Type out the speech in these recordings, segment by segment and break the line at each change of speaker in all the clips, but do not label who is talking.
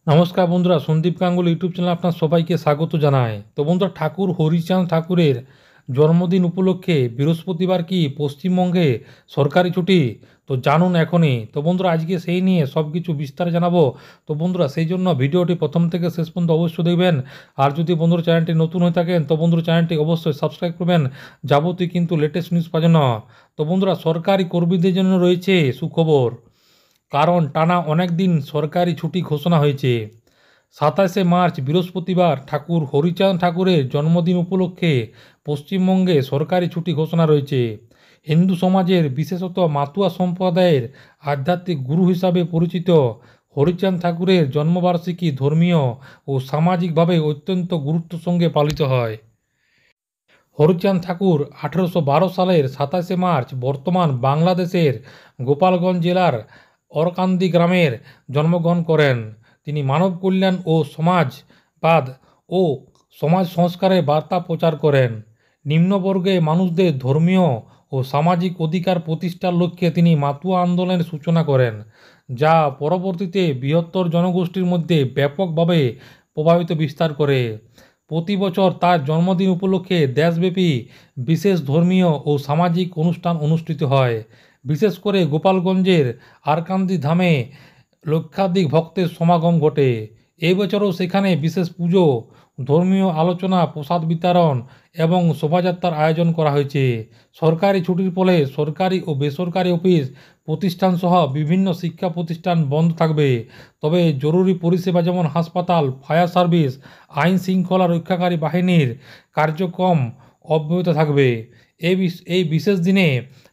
নমস্কার বন্ধুরা, সন্দীপ গাঙ্গুলি ইউটিউব চ্যানেলে আপনার সবাইকে স্বাগত জানায়। তো বন্ধুরা, ঠাকুর হরিচাঁদ ঠাকুরের জন্মদিন উপলক্ষে বৃহস্পতিবার কি পশ্চিমবঙ্গে সরকারি ছুটি? তো জানুন এখনই। তো বন্ধুরা, আজকে সেই নিয়ে সব কিছু বিস্তারে জানাবো। তো বন্ধুরা, সেই জন্য ভিডিওটি প্রথম থেকে শেষ পর্যন্ত অবশ্যই দেখবেন। আর যদি বন্ধুরা চ্যানেলটি নতুন হয়ে থাকেন তো বন্ধুরা চ্যানেলটি অবশ্যই সাবস্ক্রাইব করবেন যাবতীয় কিন্তু লেটেস্ট নিউজ পাওয়ার জন্য। তো বন্ধুরা, সরকারি কর্মীদের জন্য রয়েছে সুখবর, কারণ টানা অনেক দিন সরকারি ছুটি ঘোষণা হয়েছে। 27 মার্চ বৃহস্পতিবার ঠাকুর হরিচাঁদ ঠাকুরের জন্মদিন উপলক্ষে পশ্চিমবঙ্গে সরকারি ছুটি ঘোষণা রয়েছে। হিন্দু সমাজের বিশেষত মাতুয়া সম্প্রদায়ের আধ্যাত্মিক গুরু হিসাবে পরিচিত হরিচাঁদ ঠাকুরের জন্মবার্ষিকী ধর্মীয় ও সামাজিকভাবে অত্যন্ত গুরুত্বের সঙ্গে পালিত হয়। হরিচাঁদ ঠাকুর 1812 সালের 27 মার্চ বর্তমান বাংলাদেশের গোপালগঞ্জ জেলার অরকান্দি গ্রামের জন্মগ্রহণ করেন। তিনি মানব কল্যাণ ও সমাজবাদ ও সমাজ সংস্কারের বার্তা প্রচার করেন। নিম্নবর্গে মানুষদের ধর্মীয় ও সামাজিক অধিকার প্রতিষ্ঠার লক্ষ্যে তিনি মাতুয়া আন্দোলনের সূচনা করেন, যা পরবর্তীতে বৃহত্তর জনগোষ্ঠীর মধ্যে ব্যাপকভাবে প্রভাবিত বিস্তার করে। প্রতি বছর তার জন্মদিন উপলক্ষে দেশব্যাপী বিশেষ ধর্মীয় ও সামাজিক অনুষ্ঠান অনুষ্ঠিত হয়। বিশেষ করে গোপালগঞ্জের আরকান্দি ধামে লক্ষাধিক ভক্তের সমাগম ঘটে। এই বছরও সেখানে বিশেষ পুজো, ধর্মীয় আলোচনা, প্রসাদ বিতরণ এবং শোভাযাত্রার আয়োজন করা হয়েছে। সরকারি ছুটির ফলে সরকারি ও বেসরকারি অফিস প্রতিষ্ঠান সহ বিভিন্ন শিক্ষা প্রতিষ্ঠান বন্ধ থাকবে, তবে জরুরি পরিষেবা যেমন হাসপাতাল, ফায়ার সার্ভিস, আইন শৃঙ্খলা রক্ষাকারী বাহিনীর কার্যক্রম অব্যাহত থাকবে। এই বিশেষ দিনে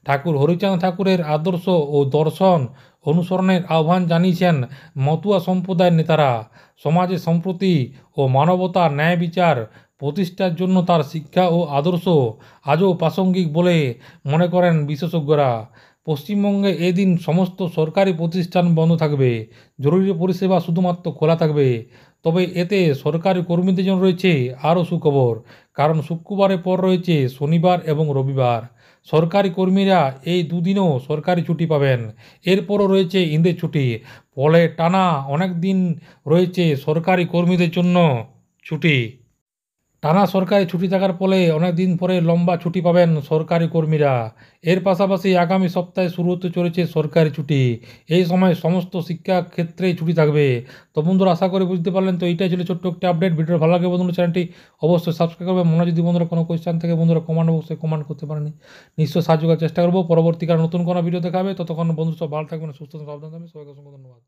ঠাকুর হরিচাঁদ ঠাকুরের আদর্শ ও দর্শন অনুসরণের আহ্বান জানিয়েছেন মতুয়া সম্প্রদায়ের নেতারা। সমাজে সম্প্রতি ও মানবতার ন্যায় বিচার প্রতিষ্ঠার জন্য তার শিক্ষা ও আদর্শ আজও প্রাসঙ্গিক বলে মনে করেন বিশেষজ্ঞরা। পশ্চিমবঙ্গে এদিন সমস্ত সরকারি প্রতিষ্ঠান বন্ধ থাকবে, জরুরি পরিষেবা শুধুমাত্র খোলা থাকবে। তবে এতে সরকারি কর্মীদের জন্য রয়েছে আরও সুখবর, কারণ শুক্রবারের পর রয়েছে শনিবার এবং রবিবার। সরকারি কর্মীরা এই দুদিনও সরকারি ছুটি পাবেন। এরপরও রয়েছে ঈদের ছুটি, ফলে টানা অনেক দিন রয়েছে সরকারি কর্মীদের জন্য ছুটি। টানা সরকারি ছুটি থাকার ফলে অনেক দিন পরে লম্বা ছুটি পাবেন সরকারি কর্মীরা। এর পাশাপাশি আগামী সপ্তাহে শুরু হতে চলেছে সরকারি ছুটি। এই সময় সমস্ত শিক্ষা ক্ষেত্রেই ছুটি থাকবে। তো বন্ধুরা, আশা করি বুঝতে পারলেন। তো এইটাই ছিল ছোট্ট একটা আপডেট। ভিডিও ভালো লাগে বন্ধুরা চ্যানেলটি অবশ্যই সাবস্ক্রাইব করবে। মনে যদি বন্ধুরা কোনো কোয়েশ্চেন থাকে বন্ধুরা কমেন্ট অবশ্যই কমেন্ট করতে পারেন, নিশ্চয়ই সাহায্য করার চেষ্টা করবো। পরবর্তীকালে নতুন কোনো ভিডিও দেখাবে। ততক্ষণ বন্ধু সব ভালো থাকবেন, সুস্থ সাবধান থাকবেন। সবাইকে অসংখ্য ধন্যবাদ।